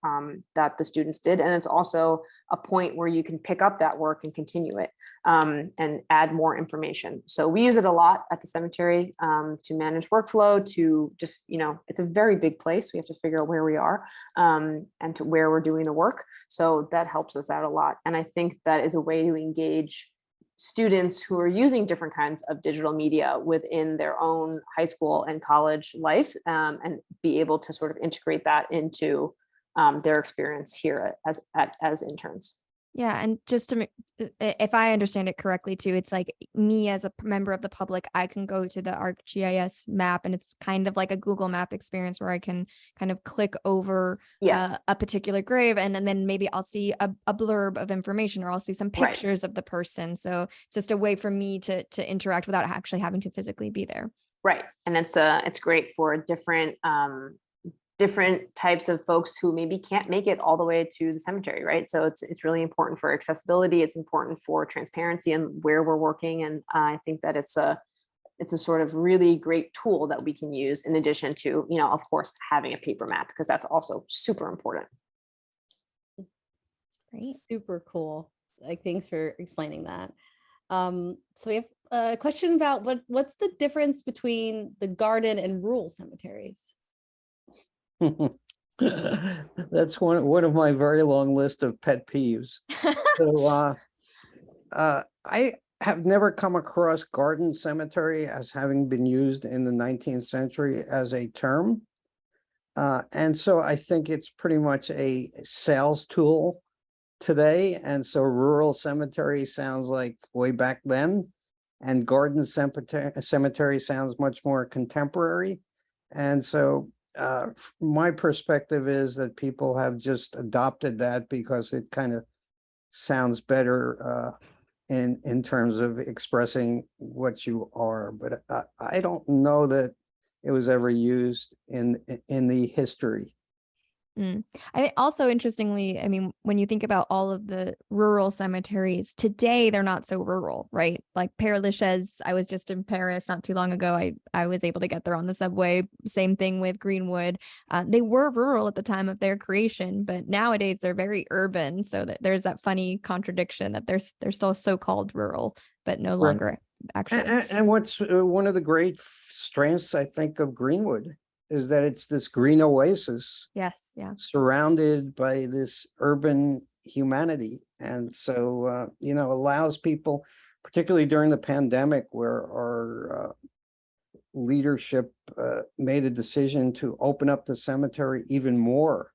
that the students did, and it's also a point where you can pick up that work and continue it and add more information. So we use it a lot at the cemetery to manage workflow, to just it's a very big place. We have to figure out where we are and to where we're doing the work. So that helps us out a lot, and I think that is a way to engage students who are using different kinds of digital media within their own high school and college life, and be able to sort of integrate that into their experience here as interns. Yeah, and just to if I understand it correctly too, it's like me as a member of the public, I can go to the ArcGIS map, and it's kind of like a Google Map experience where I can kind of click over a particular grave, and then maybe I'll see a blurb of information, or I'll see some pictures of the person. So it's just a way for me to interact without actually having to physically be there. Right, and it's great for different types of folks who maybe can't make it all the way to the cemetery, right? So it's really important for accessibility. It's important for transparency and where we're working. And I think that it's a sort of really great tool that we can use in addition to, of course, having a paper map, because that's also super important. Great. Super cool. Like, thanks for explaining that. So we have a question about what's the difference between the garden and rural cemeteries? That's one of my very long list of pet peeves. So I have never come across garden cemetery as having been used in the 19th century as a term. And so I think it's pretty much a sales tool today. And so rural cemetery sounds like way back then, and garden cemetery sounds much more contemporary. And so my perspective is that people have just adopted that because it kind of sounds better in terms of expressing what you are. But I don't know that it was ever used in the history. I think also interestingly, I mean, when you think about all of the rural cemeteries today, they're not so rural, right? Like Père Lachaise, I was just in Paris not too long ago. I was able to get there on the subway. Same thing with Greenwood. They were rural at the time of their creation, but nowadays they're very urban. So that there's that funny contradiction that they're still so-called rural, but no Right. longer actually. And what's one of the great strengths, I think, of Greenwood is that it's this green oasis Yes, yeah. surrounded by this urban humanity. And so, allows people, particularly during the pandemic, where our leadership made a decision to open up the cemetery even more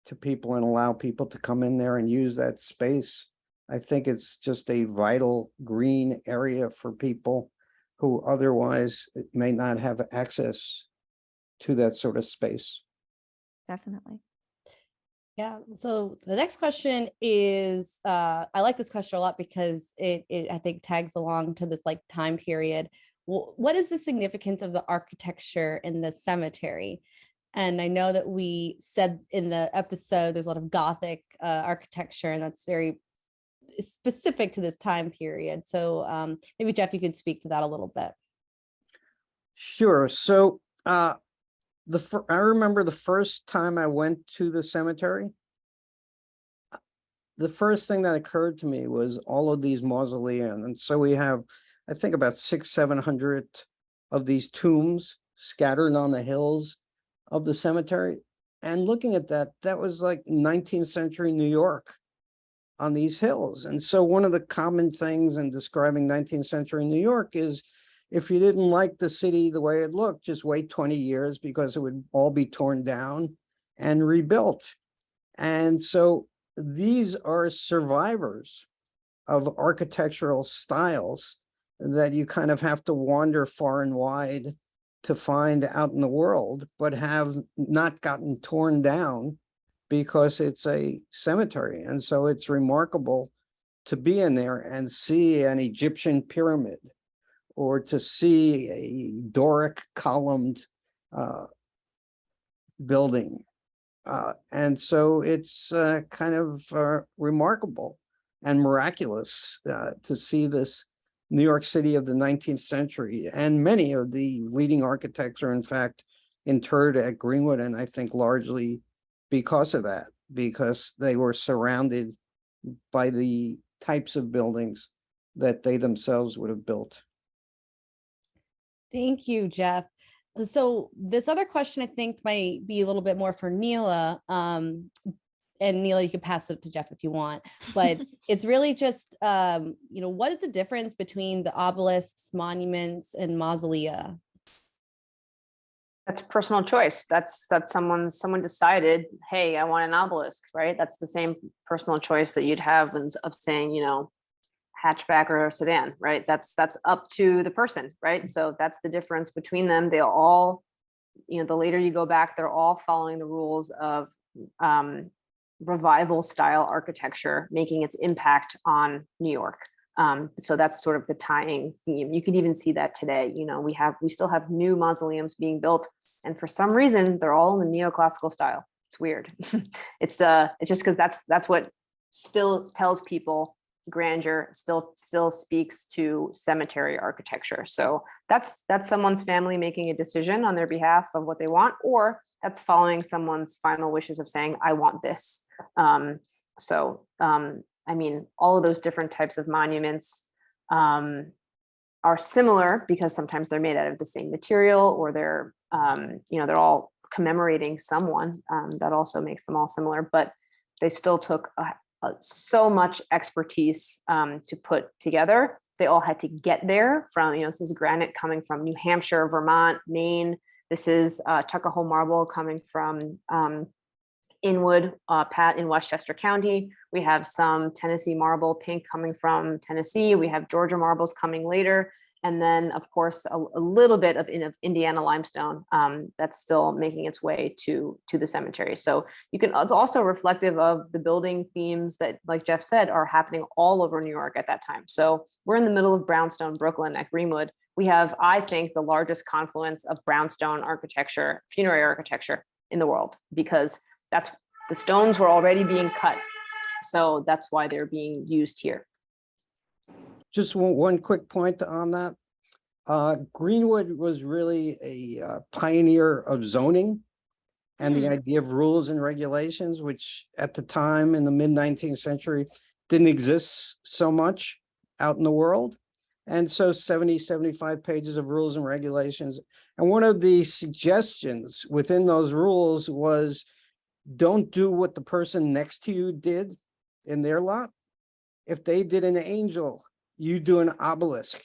to people and allow people to come in there and use that space. I think it's just a vital green area for people who otherwise may not have access to that sort of space. Definitely. Yeah. So the next question is, I like this question a lot because it I think tags along to this like time period. What is the significance of the architecture in the cemetery? And I know that we said in the episode, there's a lot of Gothic architecture, and that's very specific to this time period. So maybe Jeff, you could speak to that a little bit. Sure. So I remember the first time I went to the cemetery, the first thing that occurred to me was all of these mausoleums. And so we have, I think, about 600-700 of these tombs scattered on the hills of the cemetery. And looking at that, that was like 19th century New York on these hills. And so one of the common things in describing 19th century New York is, if you didn't like the city the way it looked, just wait 20 years because it would all be torn down and rebuilt. And so these are survivors of architectural styles that you kind of have to wander far and wide to find out in the world, but have not gotten torn down because it's a cemetery. And so it's remarkable to be in there and see an Egyptian pyramid, or to see a Doric columned building. And so it's kind of remarkable and miraculous to see this New York City of the 19th century. And many of the leading architects are in fact interred at Greenwood, and I think largely because of that, because they were surrounded by the types of buildings that they themselves would have built. Thank you, Jeff. So this other question I think might be a little bit more for Neela. And Neela, you can pass it to Jeff if you want, but it's really just, what is the difference between the obelisks, monuments, and mausolea? That's personal choice. That's someone decided, hey, I want an obelisk, right? That's the same personal choice that you'd have of saying, hatchback or sedan, right? That's up to the person, right? So that's the difference between them. They all, the later you go back, they're all following the rules of revival style architecture, making its impact on New York. So that's sort of the tying theme. You could even see that today. We still have new mausoleums being built, and for some reason they're all in the neoclassical style. It's weird. It's just because that's what still tells people grandeur, still speaks to cemetery architecture. So that's someone's family making a decision on their behalf of what they want, or that's following someone's final wishes of saying, I want this. I mean, all of those different types of monuments are similar because sometimes they're made out of the same material, or they're all commemorating someone. That also makes them all similar, but they still took so much expertise to put together. They all had to get there from, this is granite coming from New Hampshire, Vermont, Maine. This is Tuckahoe marble coming from Inwood, in Westchester County. We have some Tennessee marble, pink, coming from Tennessee. We have Georgia marbles coming later. And then, of course, a little bit of Indiana limestone that's still making its way to the cemetery. So it's also reflective of the building themes that, like Jeff said, are happening all over New York at that time. So we're in the middle of brownstone, Brooklyn at Greenwood. We have, I think, the largest confluence of brownstone architecture, funerary architecture in the world, because that's the stones were already being cut. So that's why they're being used here. Just one quick point on that. Greenwood was really a pioneer of zoning and the idea of rules and regulations, which at the time in the mid-19th century didn't exist so much out in the world. And so 75 pages of rules and regulations. And one of the suggestions within those rules was don't do what the person next to you did in their lot. If they did an angel, you do an obelisk.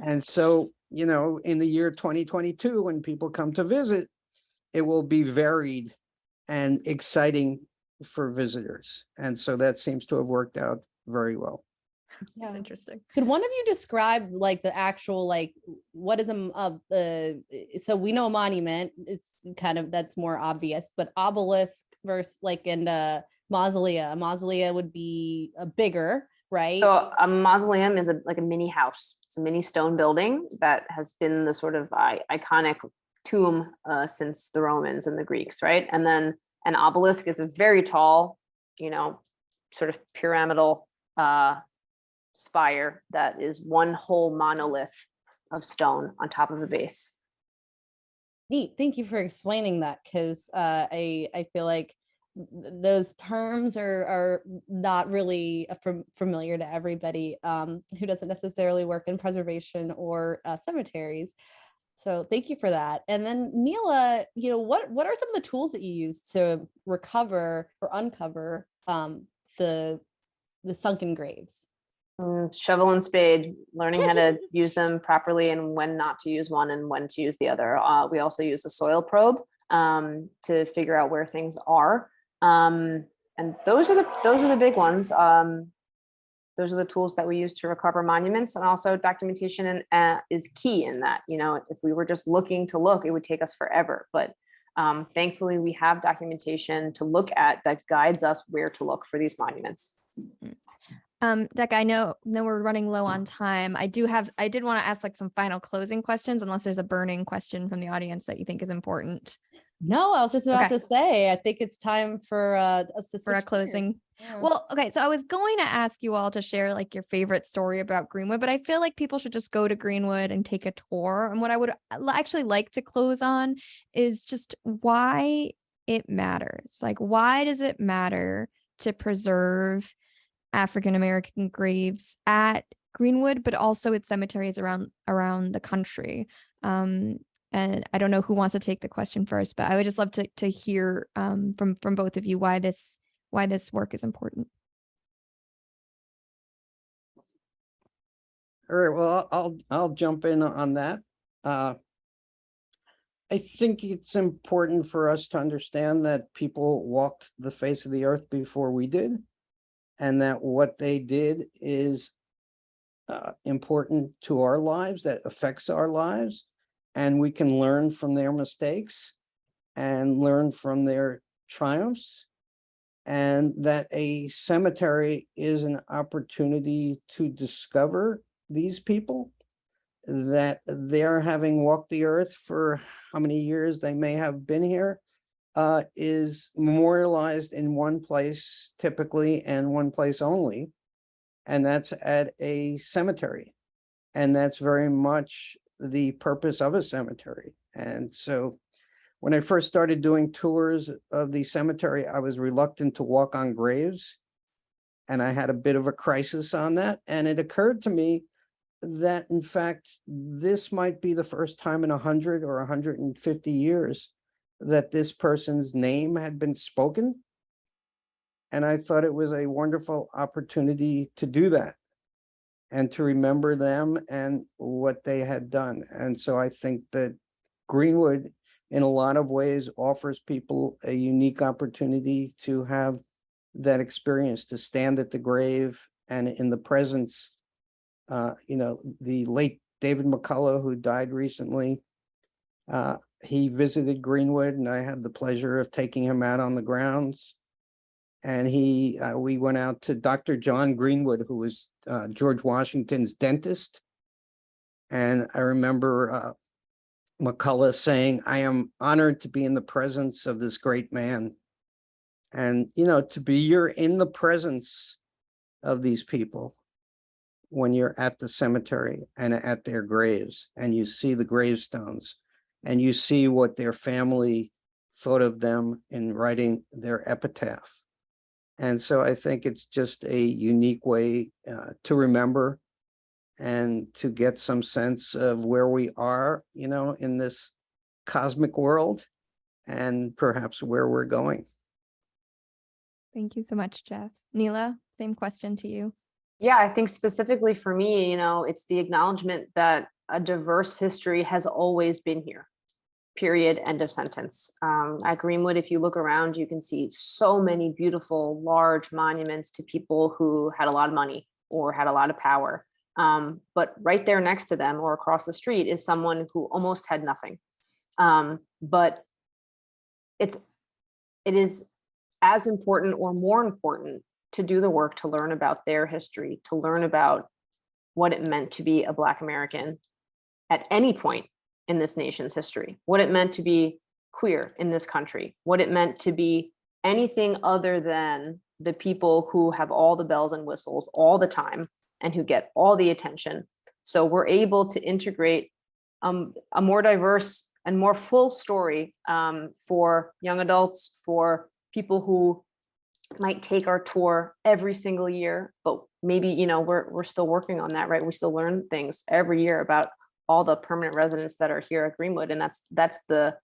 And so, you know, in the year 2022, when people come to visit, it will be varied and exciting for visitors. And so that seems to have worked out very well. That's interesting. Could one of you describe like the actual, like, what is so we know monument, it's kind of, that's more obvious, but obelisk versus like in mausolea. A mausolea would be a bigger, right? So a mausoleum is like a mini house. It's a mini stone building that has been the sort of iconic tomb since the Romans and the Greeks, right? And then an obelisk is a very tall, you know, sort of pyramidal spire that is one whole monolith of stone on top of a base. Neat. Thank you for explaining that, because I feel like those terms are not really familiar to everybody who doesn't necessarily work in preservation or cemeteries. So thank you for that. And then Neela, you know, what are some of the tools that you use to recover or uncover the sunken graves? Shovel and spade, learning how to use them properly and when not to use one and when to use the other. We also use a soil probe to figure out where things are. And those are the big ones. Those are the tools that we use to recover monuments, and also documentation is key in that. You know, if we were just looking to look, it would take us forever. But thankfully, we have documentation to look at that guides us where to look for these monuments. Decca, I know we're running low on time. I did want to ask like some final closing questions, unless there's a burning question from the audience that you think is important. No, I was just about to say, I think it's time for us to for a closing. Yeah. Well, okay. So I was going to ask you all to share like your favorite story about Greenwood, but I feel like people should just go to Greenwood and take a tour. And what I would actually like to close on is just why it matters. Like, why does it matter to preserve African-American graves at Greenwood, but also its cemeteries around the country? And I don't know who wants to take the question first, but I would just love to hear from both of you why this work is important. All right, well, I'll jump in on that. I think it's important for us to understand that people walked the face of the earth before we did, and that what they did is important to our lives, that affects our lives, and we can learn from their mistakes and learn from their triumphs, and that a cemetery is an opportunity to discover these people, that they're having walked the earth for how many years they may have been here, is memorialized in one place typically, and one place only, and that's at a cemetery. And that's very much the purpose of a cemetery. And so when I first started doing tours of the cemetery, I was reluctant to walk on graves, and I had a bit of a crisis on that. And it occurred to me that, in fact, this might be the first time in 100 or 150 years that this person's name had been spoken. And I thought it was a wonderful opportunity to do that and to remember them and what they had done. And so I think that Greenwood, in a lot of ways, offers people a unique opportunity to have that experience, to stand at the grave and in the presence. You know, the late David McCullough, who died recently, he visited Greenwood, and I had the pleasure of taking him out on the grounds. And we went out to Dr. John Greenwood, who was George Washington's dentist. And I remember McCullough saying, "I am honored to be in the presence of this great man." And, you're in the presence of these people when you're at the cemetery and at their graves, and you see the gravestones and you see what their family thought of them in writing their epitaph. And so I think it's just a unique way to remember and to get some sense of where we are, in this cosmic world, and perhaps where we're going. Thank you so much, Jeff. Neela, same question to you. Yeah, I think specifically for me, it's the acknowledgement that a diverse history has always been here. Period. End of sentence. At Greenwood, if you look around, you can see so many beautiful, large monuments to people who had a lot of money or had a lot of power. But right there next to them or across the street is someone who almost had nothing. But it is as important or more important to do the work to learn about their history, to learn about what it meant to be a Black American at any point in this nation's history, what it meant to be queer in this country, what it meant to be anything other than the people who have all the bells and whistles all the time and who get all the attention. So we're able to integrate a more diverse and more full story for young adults, for people who might take our tour every single year, but maybe, we're still working on that, right? We still learn things every year about all the permanent residents that are here at Greenwood. And that's the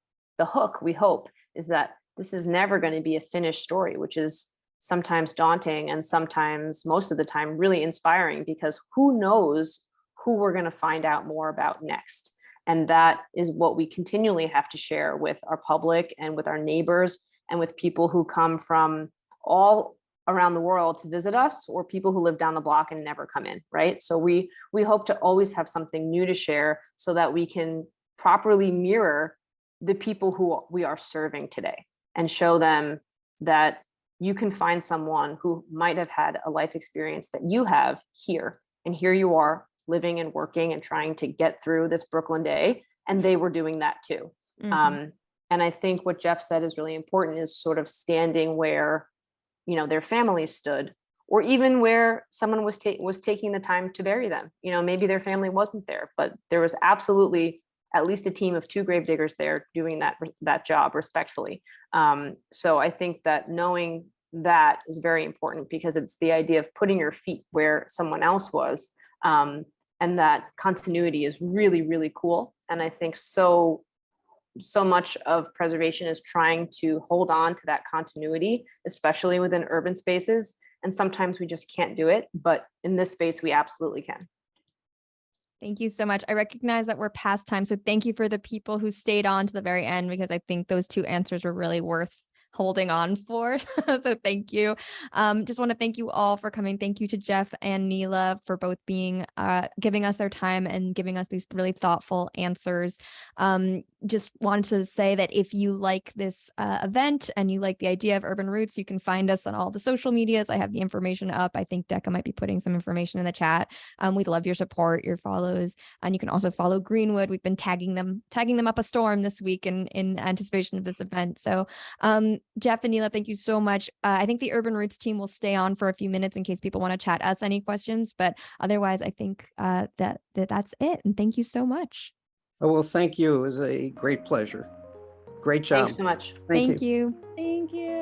hook, we hope, is that this is never going to be a finished story, which is sometimes daunting and sometimes, most of the time, really inspiring, because who knows who we're going to find out more about next. And that is what we continually have to share with our public and with our neighbors and with people who come from all around the world to visit us, or people who live down the block and never come in, right? So we hope to always have something new to share so that we can properly mirror the people who we are serving today and show them that you can find someone who might have had a life experience that you have here, and here you are living and working and trying to get through this Brooklyn day, and they were doing that too. Mm-hmm. And I think what Jeff said is really important, is sort of standing where their family stood, or even where someone was taking the time to bury them. Maybe their family wasn't there, but there was absolutely at least a team of 2 gravediggers there doing that job respectfully. So I think that knowing that is very important, because it's the idea of putting your feet where someone else was. And that continuity is really, really cool. And I think so much of preservation is trying to hold on to that continuity, especially within urban spaces. And sometimes we just can't do it, but in this space, we absolutely can. Thank you so much. I recognize that we're past time, so thank you for the people who stayed on to the very end, because I think those 2 answers were really worth holding on for. So thank you. Just want to thank you all for coming. Thank you to Jeff and Neela for both being giving us their time and giving us these really thoughtful answers. Just wanted to say that if you like this event and you like the idea of Urban Roots, you can find us on all the social medias. I have the information up. I think Decca might be putting some information in the chat. We'd love your support, your follows, and you can also follow Greenwood. We've been tagging them up a storm this week in anticipation of this event. So Jeff and Neela, thank you so much. I think the Urban Roots team will stay on for a few minutes in case people want to chat us any questions, but otherwise I think that's it. And thank you so much. Oh, well, thank you. It was a great pleasure. Great job. Thanks so much. Thank you. Thank you.